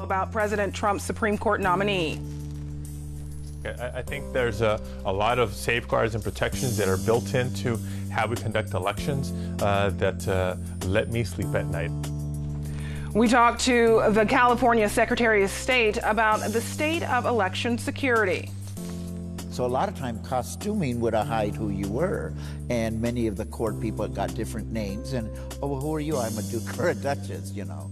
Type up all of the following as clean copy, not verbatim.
About President Trump's Supreme Court nominee. I think there's a lot of safeguards and protections that are built into how we conduct elections that let me sleep at night. We talked to the California Secretary of State about the state of election security. So a lot of time costuming would hide who you were, and many of the court people got different names, and, oh, well, who are you? I'm a duke or a duchess, you know.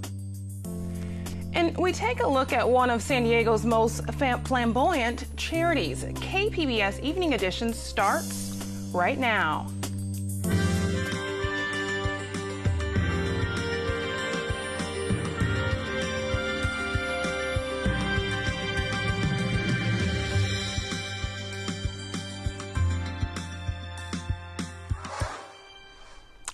And we take a look at one of San Diego's most flamboyant charities. KPBS Evening Edition starts right now.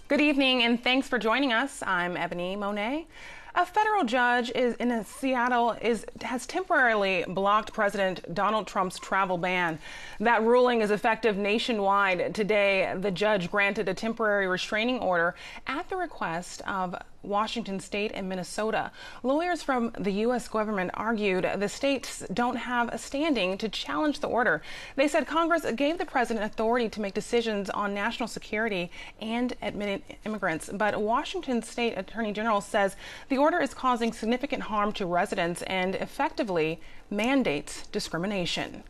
Good evening, and thanks for joining us. I'm Ebony Monet. A federal judge in Seattle has temporarily blocked President Donald Trump's travel ban. That ruling is effective nationwide. Today, the judge granted a temporary restraining order at the request of Washington State and Minnesota. Lawyers from the U.S. government argued the states don't have a standing to challenge the order. They said Congress gave the president authority to make decisions on national security and admitting immigrants. But Washington State Attorney General says the order is causing significant harm to residents and effectively mandates discrimination.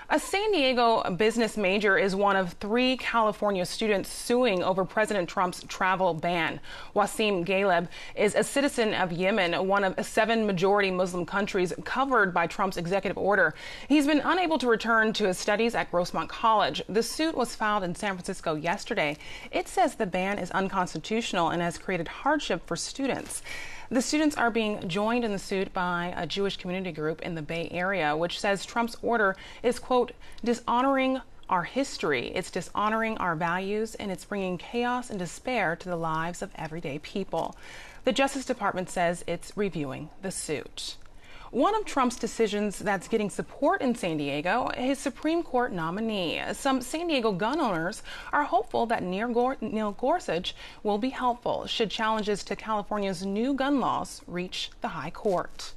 A San Diego business major is one of 3 California students suing over President Trump's travel ban. Wasim Galeb is a citizen of Yemen, one of 7 majority Muslim countries covered by Trump's executive order. He's been unable to return to his studies at Grossmont College. The suit was filed in San Francisco yesterday. It says the ban is unconstitutional and has created hardship for students. The students are being joined in the suit by a Jewish community group in the Bay Area, which says Trump's order is, quote, dishonoring our history, it's dishonoring our values, and it's bringing chaos and despair to the lives of everyday people. The Justice Department says it's reviewing the suit. One of Trump's decisions that's getting support in San Diego, his Supreme Court nominee. Some San Diego gun owners are hopeful that Neil Gorsuch will be helpful should challenges to California's new gun laws reach the High Court.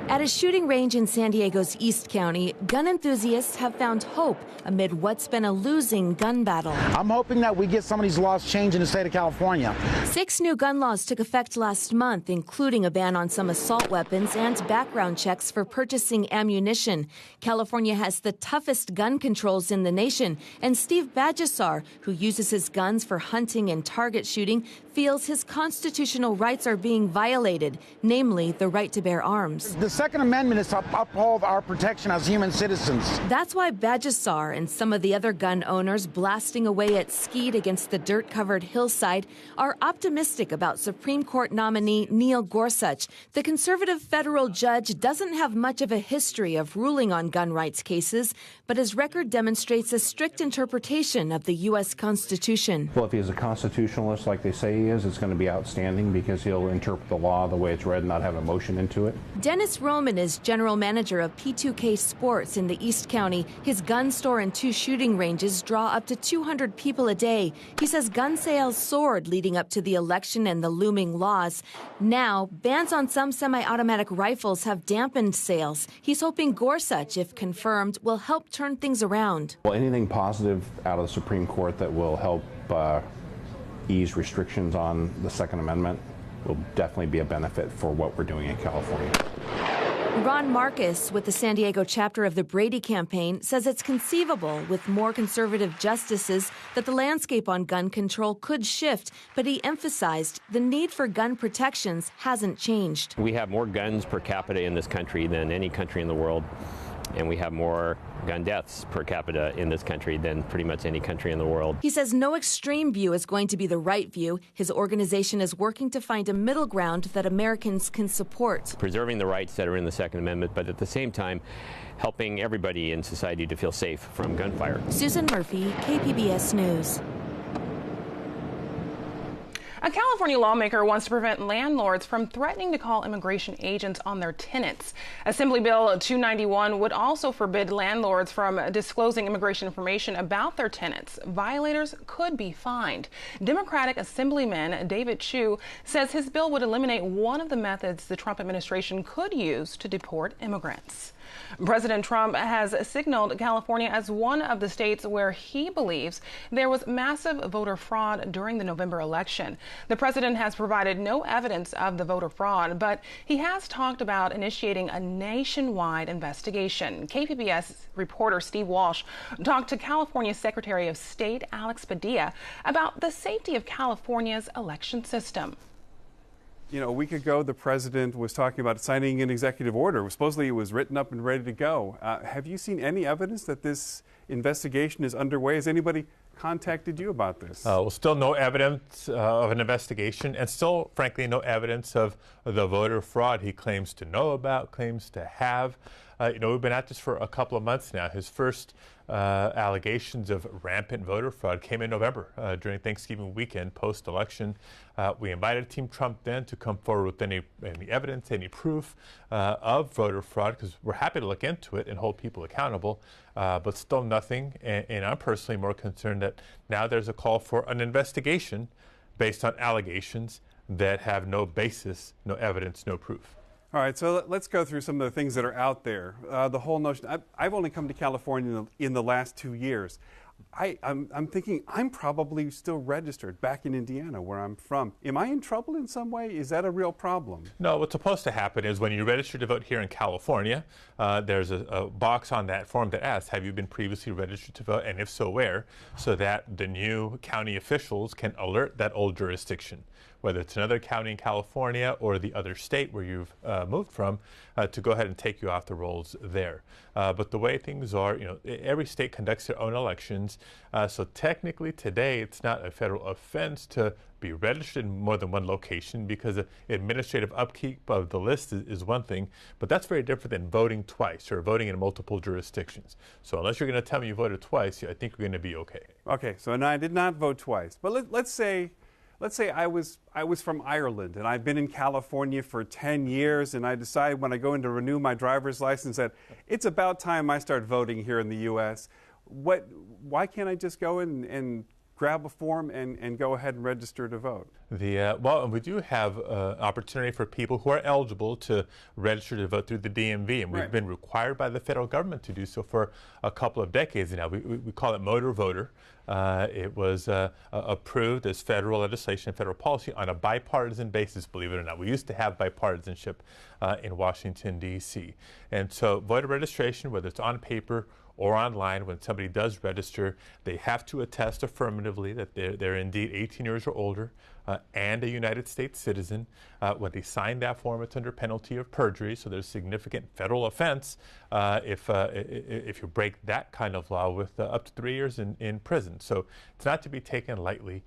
At a shooting range in San Diego's East County, gun enthusiasts have found hope amid what's been a losing gun battle. I'm hoping that we get some of these laws changed in the state of California. 6 new gun laws took effect last month, including a ban on some assault weapons and background checks for purchasing ammunition. California has the toughest gun controls in the nation, and Steve Bajasar, who uses his guns for hunting and target shooting, feels his constitutional rights are being violated, namely the right to bear arms. The Second Amendment is to uphold our protection as human citizens. That's why Bajasar and some of the other gun owners blasting away at Skeet against the dirt-covered hillside are optimistic about Supreme Court nominee Neil Gorsuch. The conservative federal judge doesn't have much of a history of ruling on gun rights cases, but his record demonstrates a strict interpretation of the U.S. Constitution. Well, if he's a constitutionalist like they say he is, it's going to be outstanding because he'll interpret the law the way it's read and not have emotion into it. Dennis Roman is general manager of P2K Sports in the East County. His gun store and 2 shooting ranges draw up to 200 people a day. He says gun sales soared leading up to the election and the looming laws. Now, bans on some semi-automatic rifles have dampened sales. He's hoping Gorsuch, if confirmed, will help turn things around. Well, anything positive out of the Supreme Court that will help ease restrictions on the Second Amendment will definitely be a benefit for what we're doing in California. Ron Marcus, with the San Diego chapter of the Brady campaign, says it's conceivable with more conservative justices that the landscape on gun control could shift, but he emphasized the need for gun protections hasn't changed. We have more guns per capita in this country than any country in the world, and we have more gun deaths per capita in this country than pretty much any country in the world. He says no extreme view is going to be the right view. His organization is working to find a middle ground that Americans can support. Preserving the rights that are in the Second Amendment, but at the same time, helping everybody in society to feel safe from gunfire. Susan Murphy, KPBS News. A California lawmaker wants to prevent landlords from threatening to call immigration agents on their tenants. Assembly Bill 291 would also forbid landlords from disclosing immigration information about their tenants. Violators could be fined. Democratic Assemblyman David Chu says his bill would eliminate one of the methods the Trump administration could use to deport immigrants. President Trump has signaled California as one of the states where he believes there was massive voter fraud during the November election. The president has provided no evidence of the voter fraud, but he has talked about initiating a nationwide investigation. KPBS reporter Steve Walsh talked to California Secretary of State Alex Padilla about the safety of California's election system. You know, a week ago, the president was talking about signing an executive order. Supposedly, it was written up and ready to go. Have you seen any evidence that this investigation is underway? Has anybody contacted you about this? Well, still no evidence of an investigation, and still, frankly, no evidence of the voter fraud he claims to know about, claims to have. We've been at this for a couple of months now. His first allegations of rampant voter fraud came in November during Thanksgiving weekend, post-election. We invited Team Trump then to come forward with any evidence, any proof of voter fraud, because we're happy to look into it and hold people accountable, but still nothing. And I'm personally more concerned that now there's a call for an investigation based on allegations that have no basis, no evidence, no proof. All right, so let's go through some of the things that are out there. The whole notion, I've only come to California in the last 2 years. I'm thinking I'm probably still registered back in Indiana, where I'm from. Am I in trouble in some way? Is that a real problem? No, what's supposed to happen is when you register to vote here in California, there's a box on that form that asks, have you been previously registered to vote, and if so, where? So that the new county officials can alert that old jurisdiction, whether it's another county in California or the other state where you've moved from, to go ahead and take you off the rolls there. But the way things are, every state conducts their own elections. So technically today, it's not a federal offense to be registered in more than one location, because administrative upkeep of the list is one thing, but that's very different than voting twice or voting in multiple jurisdictions. So unless you're going to tell me you voted twice, I think we're going to be okay. Okay, so no, I did not vote twice, but let's say I was from Ireland and I've been in California for 10 years, and I decide when I go in to renew my driver's license that it's about time I start voting here in the U.S. Why can't I just go in and grab a form and go ahead and register to vote? Well, we do have opportunity for people who are eligible to register to vote through the DMV, and we've been required by the federal government to do so for a couple of decades now. We call it motor voter. It was approved as federal legislation, federal policy on a bipartisan basis, believe it or not. We used to have bipartisanship in Washington, D.C. And so voter registration, whether it's on paper or online, when somebody does register, they have to attest affirmatively that they're indeed 18 years or older and a United States citizen. When they sign that form, it's under penalty of perjury, so there's significant federal offense if you break that kind of law, with up to 3 years in prison. So it's not to be taken lightly.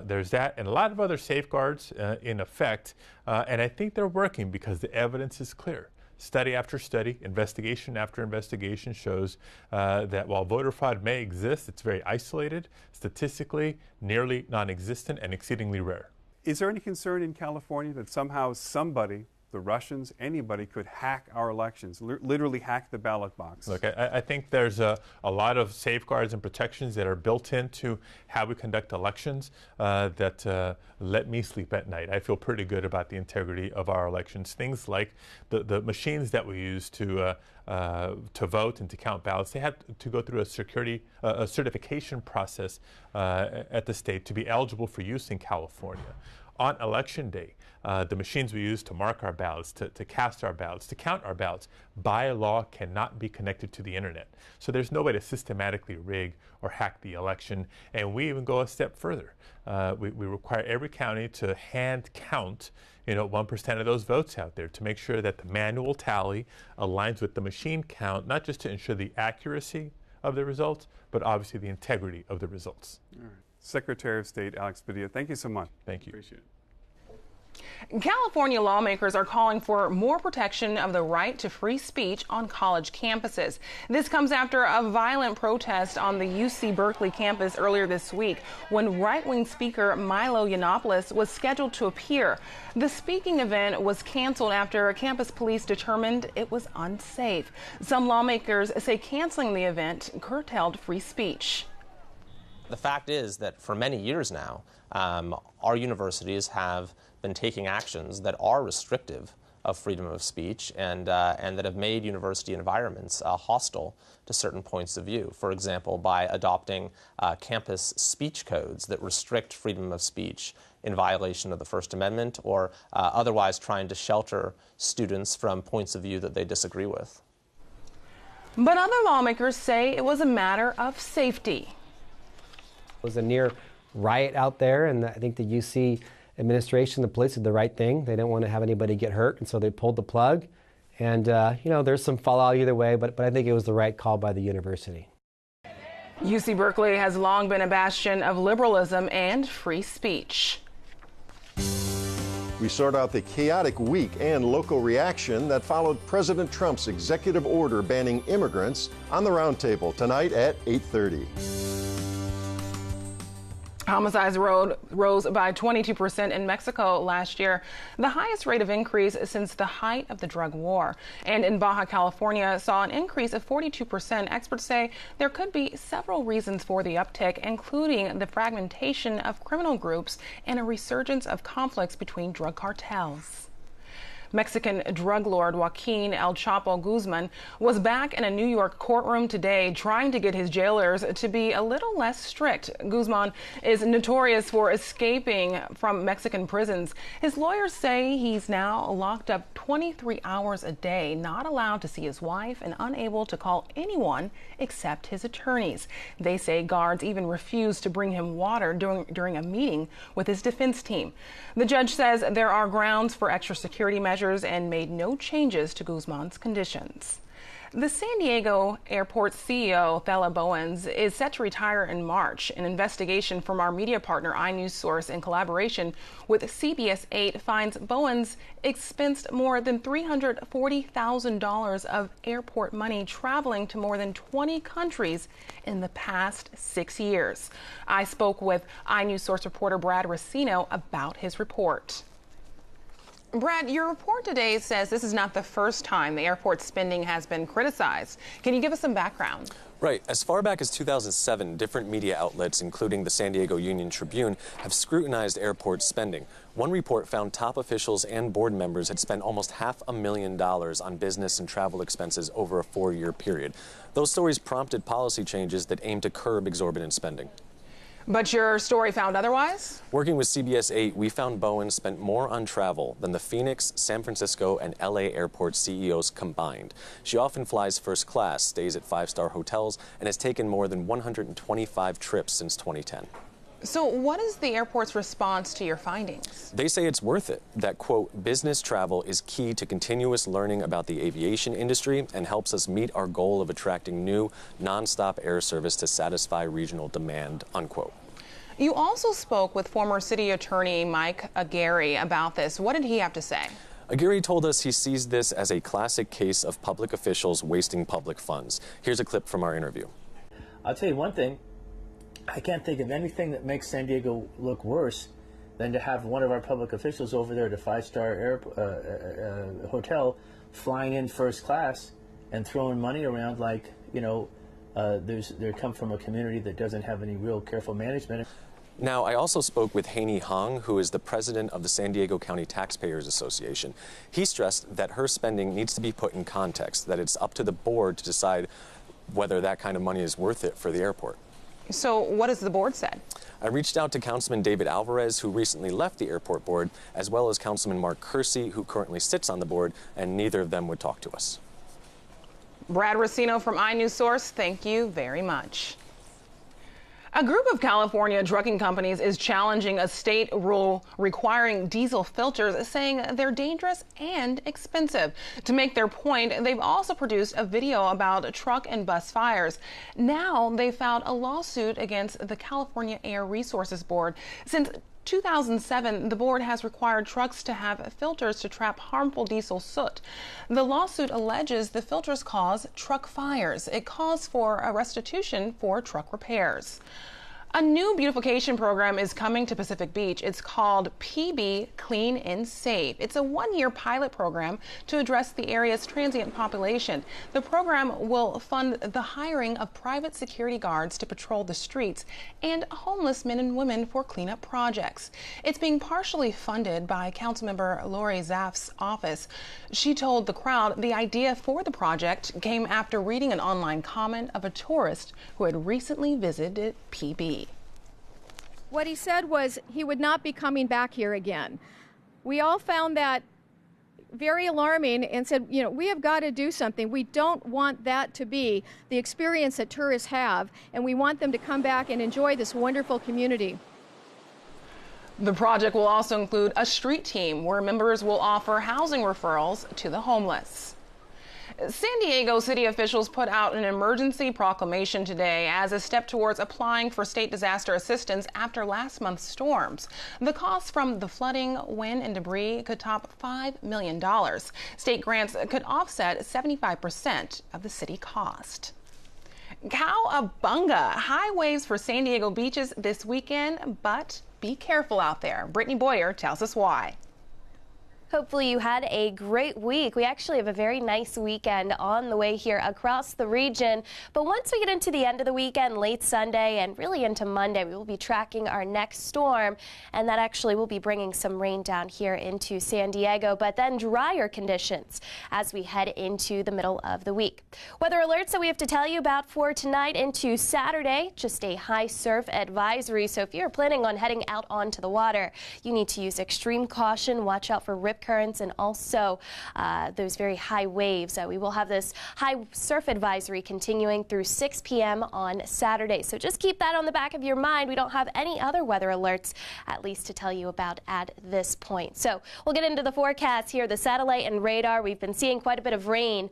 There's that and a lot of other safeguards in effect, and I think they're working because the evidence is clear. Study after study, investigation after investigation shows that while voter fraud may exist, it's very isolated, statistically nearly non-existent, and exceedingly rare. Is there any concern in California that somehow somebody, the Russians, anybody, could hack our elections, literally hack the ballot box? Look, I think there's a lot of safeguards and protections that are built into how we conduct elections that let me sleep at night. I feel pretty good about the integrity of our elections. Things like the machines that we use to vote and to count ballots, they have to go through a certification process at the state to be eligible for use in California. On election day, the machines we use to mark our ballots, to cast our ballots, to count our ballots, by law cannot be connected to the internet. So there's no way to systematically rig or hack the election. And we even go a step further. We require every county to hand count 1% of those votes out there to make sure that the manual tally aligns with the machine count, not just to ensure the accuracy of the results, but obviously the integrity of the results. All right. Secretary of State Alex Padilla, thank you so much. Thank you. Appreciate it. California lawmakers are calling for more protection of the right to free speech on college campuses. This comes after a violent protest on the UC Berkeley campus earlier this week when right-wing speaker Milo Yiannopoulos was scheduled to appear. The speaking event was canceled after campus police determined it was unsafe. Some lawmakers say canceling the event curtailed free speech. The fact is that for many years now, our universities have been taking actions that are restrictive of freedom of speech and that have made university environments hostile to certain points of view. For example, by adopting campus speech codes that restrict freedom of speech in violation of the First Amendment, or otherwise trying to shelter students from points of view that they disagree with. But other lawmakers say it was a matter of safety. It was a near riot out there, and I think the UC administration, the police did the right thing. They didn't want to have anybody get hurt, and so they pulled the plug. And, you know, there's some fallout either way, but I think it was the right call by the university. UC Berkeley has long been a bastion of liberalism and free speech. We sort out the chaotic week and local reaction that followed President Trump's executive order banning immigrants on the roundtable tonight at 8:30. Homicides rose by 22% in Mexico last year, the highest rate of increase since the height of the drug war. And in Baja California saw an increase of 42%. Experts say there could be several reasons for the uptick, including the fragmentation of criminal groups and a resurgence of conflicts between drug cartels. Mexican drug lord Joaquin El Chapo Guzman was back in a New York courtroom today trying to get his jailers to be a little less strict. Guzman is notorious for escaping from Mexican prisons. His lawyers say he's now locked up 23 hours a day, not allowed to see his wife and unable to call anyone except his attorneys. They say guards even refused to bring him water during a meeting with his defense team. The judge says there are grounds for extra security measures and made no changes to Guzman's conditions. The San Diego Airport CEO, Thela Bowens, is set to retire in March. An investigation from our media partner, iNewsSource, in collaboration with CBS 8, finds Bowens expensed more than $340,000 of airport money traveling to more than 20 countries in the past 6 years. I spoke with iNewsSource reporter Brad Racino about his report. Brad, your report today says this is not the first time the airport spending has been criticized. Can you give us some background? Right. As far back as 2007, different media outlets, including the San Diego Union Tribune, have scrutinized airport spending. One report found top officials and board members had spent almost $500,000 on business and travel expenses over a 4-year period. Those stories prompted policy changes that aim to curb exorbitant spending. But your story found otherwise? Working with CBS 8, we found Bowen spent more on travel than the Phoenix, San Francisco, and LA airport CEOs combined. She often flies first class, stays at 5-star hotels, and has taken more than 125 trips since 2010. So what is the airport's response to your findings? They say it's worth it, that, quote, business travel is key to continuous learning about the aviation industry and helps us meet our goal of attracting new, nonstop air service to satisfy regional demand, unquote. You also spoke with former city attorney Mike Aguirre about this. What did he have to say? Aguirre told us he sees this as a classic case of public officials wasting public funds. Here's a clip from our interview. I'll tell you one thing. I can't think of anything that makes San Diego look worse than to have one of our public officials over there at a 5-star hotel flying in first class and throwing money around like, you know, they come from a community that doesn't have any real careful management. Now, I also spoke with Haney Hong, who is the president of the San Diego County Taxpayers Association. He stressed that her spending needs to be put in context, that it's up to the board to decide whether that kind of money is worth it for the airport. So what has the board said? I reached out to Councilman David Alvarez, who recently left the airport board, as well as Councilman Mark Kersey, who currently sits on the board, and neither of them would talk to us. Brad Racino from iNewsSource, thank you very much. A group of California trucking companies is challenging a state rule requiring diesel filters, saying they're dangerous and expensive. To make their point, they've also produced a video about truck and bus fires. Now they filed a lawsuit against the California Air Resources Board. Since 2007, the board has required trucks to have filters to trap harmful diesel soot. The lawsuit alleges the filters cause truck fires. It calls for a restitution for truck repairs. A new beautification program is coming to Pacific Beach. It's called PB Clean and Safe. It's a one-year pilot program to address the area's transient population. The program will fund the hiring of private security guards to patrol the streets and homeless men and women for cleanup projects. It's being partially funded by Councilmember Lori Zaff's office. She told the crowd the idea for the project came after reading an online comment of a tourist who had recently visited PB. What he said was he would not be coming back here again. We all found that very alarming and said, you know, we have got to do something. We don't want that to be the experience that tourists have, and we want them to come back and enjoy this wonderful community. The project will also include a street team where members will offer housing referrals to the homeless. San Diego city officials put out an emergency proclamation today as a step towards applying for state disaster assistance after last month's storms. The costs from the flooding, wind, and debris could top $5 million. State grants could offset 75% of the city cost. Cowabunga! High waves for San Diego beaches this weekend, but be careful out there. Brittany Boyer tells us why. Hopefully you had a great week. We actually have a very nice weekend on the way here across the region. But once we get into the end of the weekend, late Sunday and really into Monday, we will be tracking our next storm. And that actually will be bringing some rain down here into San Diego, but then drier conditions as we head into the middle of the week. Weather alerts that we have to tell you about for tonight into Saturday, just a high surf advisory. So if you're planning on heading out onto the water, you need to use extreme caution. Watch out for rip currents and also those very high waves. We will have this high surf advisory continuing through 6 p.m. on Saturday. So just keep that on the back of your mind. We don't have any other weather alerts, at least to tell you about at this point. So we'll get into the forecast here. The satellite and radar, we've been seeing quite a bit of rain,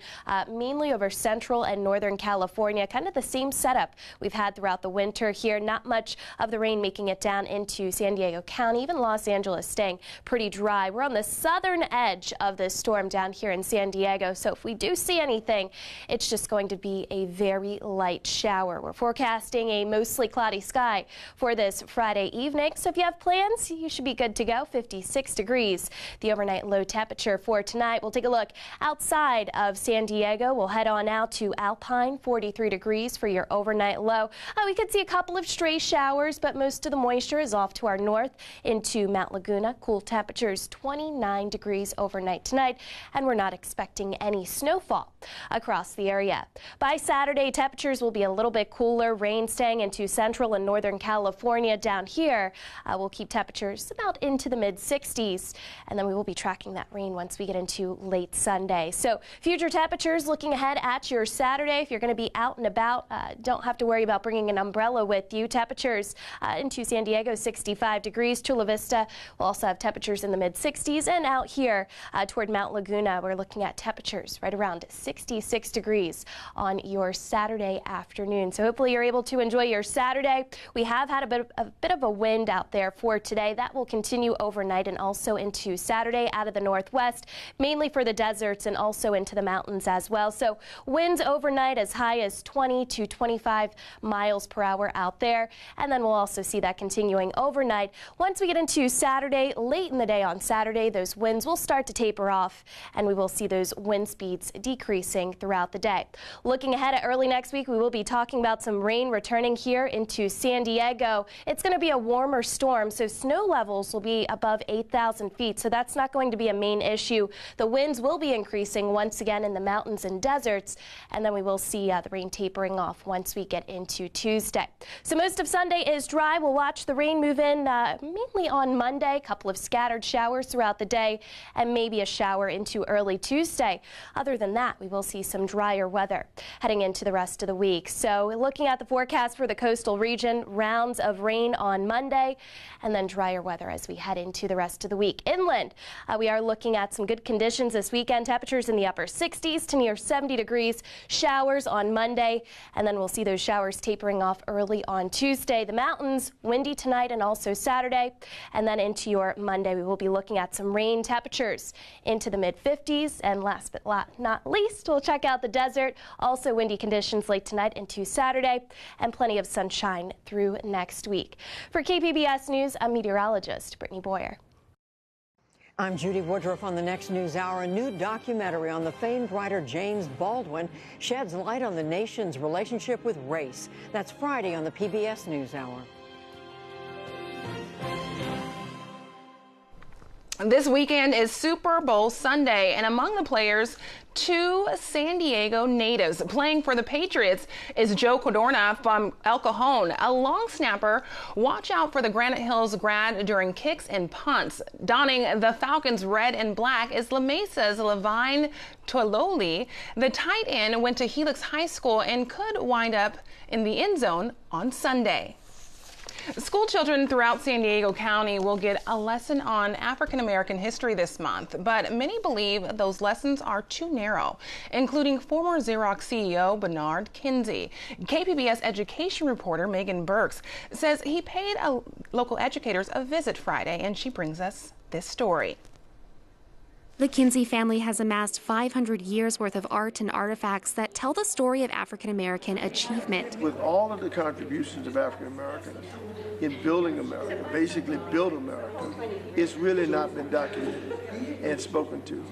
mainly over central and northern California. Kind of the same setup we've had throughout the winter here. Not much of the rain making it down into San Diego County, even Los Angeles staying pretty dry. We're on the southern edge of this storm down here in San Diego, so if we do see anything, it's just going to be a very light shower. We're forecasting a mostly cloudy sky for this Friday evening, so if you have plans, you should be good to go. 56 degrees, the overnight low temperature for tonight. We'll take a look outside of San Diego. We'll head on out to Alpine, 43 degrees for your overnight low. We could see a couple of stray showers, but most of the moisture is off to our north into Mount Laguna. Cool temperatures, 29 degrees overnight tonight, and we're not expecting any snowfall across the area. By Saturday, temperatures will be a little bit cooler. Rain staying into central and northern California. Down here, we'll keep temperatures about into the mid-60s, and then we will be tracking that rain once we get into late Sunday. So future temperatures looking ahead at your Saturday. If you're going to be out and about, don't have to worry about bringing an umbrella with you. Temperatures into San Diego, 65 degrees. Chula Vista will also have temperatures in the mid-60s, and out here toward Mount Laguna, we're looking at temperatures right around 66 degrees on your Saturday afternoon. So hopefully you're able to enjoy your Saturday. We have had a bit of a wind out there for today. That will continue overnight and also into Saturday out of the northwest, mainly for the deserts and also into the mountains as well. So winds overnight as high as 20 to 25 miles per hour out there. And then we'll also see that continuing overnight. Once we get into Saturday, late in the day on Saturday, those winds will start to taper off, and we will see those wind speeds decreasing throughout the day. Looking ahead at early next week, we will be talking about some rain returning here into San Diego. It's going to be a warmer storm, so snow levels will be above 8,000 feet, so that's not going to be a main issue. The winds will be increasing once again in the mountains and deserts, and then we will see the rain tapering off once we get into Tuesday. So most of Sunday is dry. We'll watch the rain move in mainly on Monday. A couple of scattered showers throughout the day. Monday and maybe a shower into early Tuesday. Other than that, we will see some drier weather heading into the rest of the week. So looking at the forecast for the coastal region, rounds of rain on Monday and then drier weather as we head into the rest of the week. Inland, we are looking at some good conditions this weekend. Temperatures in the upper 60s to near 70 degrees. Showers on Monday, and then we'll see those showers tapering off early on Tuesday. The mountains, windy tonight and also Saturday. And then into your Monday, we will be looking at some rain. Temperatures into the mid-50s. And last but not least, we'll check out the desert. Also windy conditions late tonight into Saturday, and plenty of sunshine through next week. For KPBS News, I'm meteorologist Brittany Boyer. I'm Judy Woodruff. On the next News Hour. A new documentary on the famed writer James Baldwin sheds light on the nation's relationship with race. That's Friday on the PBS News Hour. This weekend is Super Bowl Sunday, and among the players, two San Diego natives. Playing for the Patriots is Joe Codorna from El Cajon, a long snapper. Watch out for the Granite Hills grad during kicks and punts. Donning the Falcons red and black is La Mesa's Levine Tololi. The tight end went to Helix High School and could wind up in the end zone on Sunday. School children throughout San Diego County will get a lesson on African American history this month, but many believe those lessons are too narrow, including former Xerox CEO Bernard Kinsey. KPBS education reporter Megan Burks says he paid local educators a visit Friday, and she brings us this story. The Kinsey family has amassed 500 years worth of art and artifacts that tell the story of African American achievement. With all of the contributions of African Americans in building America, basically build America, it's really not been documented and spoken to.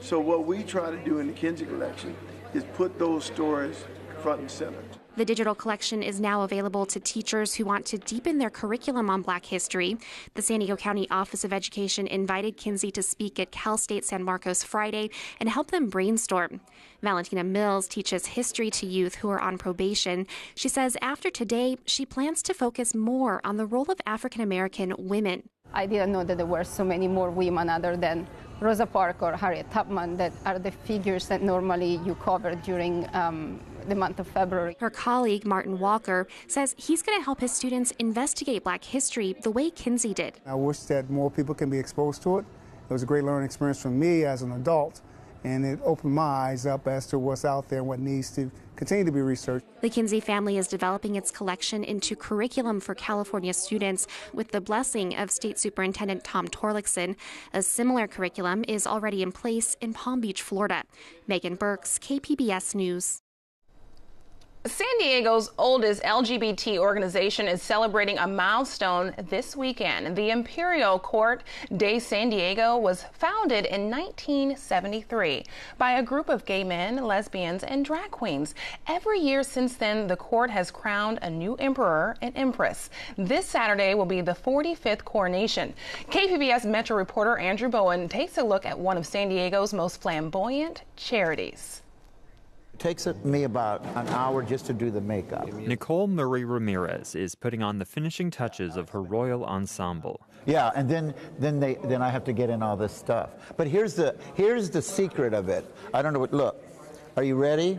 So what we try to do in the Kinsey collection is put those stories front and center. The digital collection is now available to teachers who want to deepen their curriculum on Black history. The San Diego County Office of Education invited Kinsey to speak at Cal State San Marcos Friday and help them brainstorm. Valentina Mills teaches history to youth who are on probation. She says after today, she plans to focus more on the role of African American women. I didn't know that there were so many more women other than Rosa Parks or Harriet Tubman that are the figures that normally you cover during the month of February. Her colleague, Martin Walker, says he's going to help his students investigate Black history the way Kinsey did. I wish that more people can be exposed to it. It was a great learning experience for me as an adult, and it opened my eyes up as to what's out there and what needs to continue to be researched. The Kinsey family is developing its collection into curriculum for California students with the blessing of State Superintendent Tom Torlakson. A similar curriculum is already in place in Palm Beach, Florida. Megan Burks, KPBS News. San Diego's oldest LGBT organization is celebrating a milestone this weekend. The Imperial Court de San Diego was founded in 1973 by a group of gay men, lesbians, and drag queens. Every year since then, the court has crowned a new emperor and empress. This Saturday will be the 45th coronation. KPBS Metro reporter Andrew Bowen takes a look at one of San Diego's most flamboyant charities. It takes me about an hour just to do the makeup. Nicole Murray Ramirez is putting on the finishing touches of her royal ensemble. Yeah, and then I have to get in all this stuff. But here's the secret of it. I don't know what. Look, are you ready?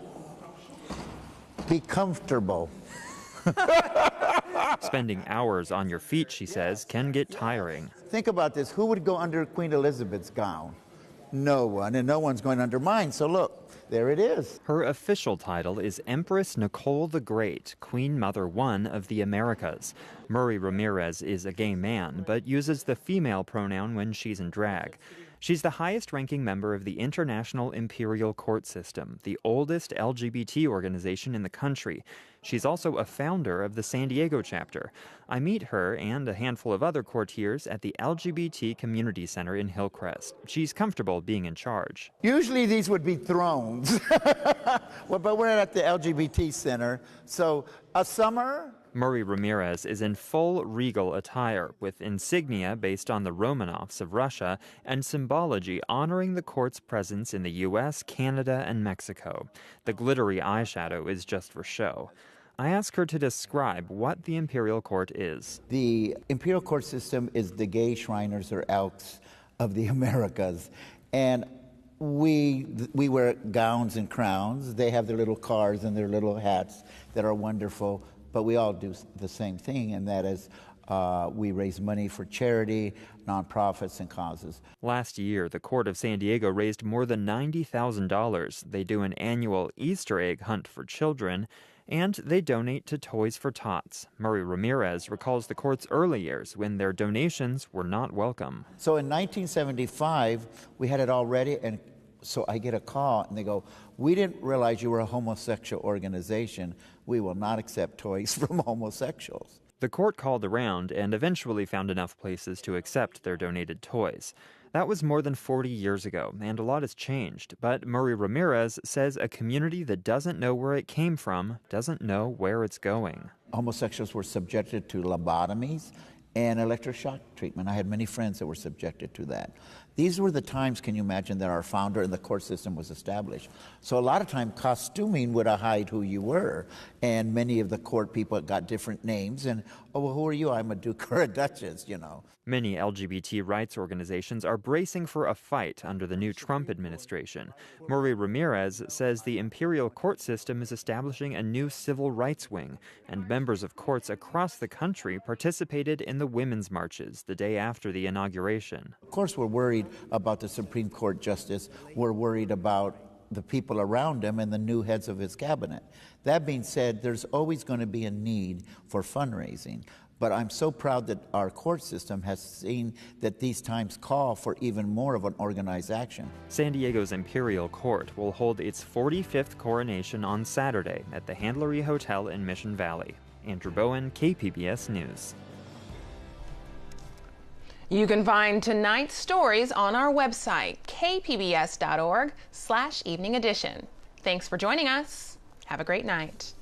Be comfortable. Spending hours on your feet, she says, can get tiring. Think about this. Who would go under Queen Elizabeth's gown? No one, and no one's going under mine. So look. There it is. Her official title is Empress Nicole the Great, Queen Mother I of the Americas. Murray Ramirez is a gay man, but uses the female pronoun when she's in drag. She's the highest-ranking member of the International Imperial Court System, the oldest LGBT organization in the country. She's also a founder of the San Diego chapter. I meet her and a handful of other courtiers at the LGBT Community Center in Hillcrest. She's comfortable being in charge. Usually these would be thrones, well, but we're at the LGBT Center, so a summer. Murray Ramirez is in full regal attire, with insignia based on the Romanovs of Russia and symbology honoring the court's presence in the U.S., Canada, and Mexico. The glittery eyeshadow is just for show. I ask her to describe what the Imperial Court is. The Imperial Court system is the gay Shriners or Elks of the Americas. And we wear gowns and crowns. They have their little cars and their little hats that are wonderful, but we all do the same thing, and that is we raise money for charity, nonprofits, and causes. Last year, the Court of San Diego raised more than $90,000. They do an annual Easter egg hunt for children, and they donate to Toys for Tots. Murray Ramirez recalls the court's early years when their donations were not welcome. So in 1975, we had it all ready, and so I get a call, and they go, "We didn't realize you were a homosexual organization. We will not accept toys from homosexuals." The court called around and eventually found enough places to accept their donated toys. That was more than 40 years ago, and a lot has changed. But Murray Ramirez says a community that doesn't know where it came from doesn't know where it's going. Homosexuals were subjected to lobotomies and electric shock treatment. I had many friends that were subjected to that. These were the times, can you imagine, that our founder and the court system was established. So a lot of time costuming would hide who you were, and many of the court people got different names, and, oh, well, who are you? I'm a duke or a duchess, you know. Many LGBT rights organizations are bracing for a fight under the new Trump administration. Murray Ramirez says the Imperial court system is establishing a new civil rights wing, and members of courts across the country participated in the women's marches the day after the inauguration. Of course, we're worried about the Supreme Court justice. We're worried about the people around him and the new heads of his cabinet. That being said, there's always going to be a need for fundraising. But I'm so proud that our court system has seen that these times call for even more of an organized action. San Diego's Imperial Court will hold its 45th coronation on Saturday at the Handlery Hotel in Mission Valley. Andrew Bowen, KPBS News. You can find tonight's stories on our website, kpbs.org/evening edition. Thanks for joining us. Have a great night.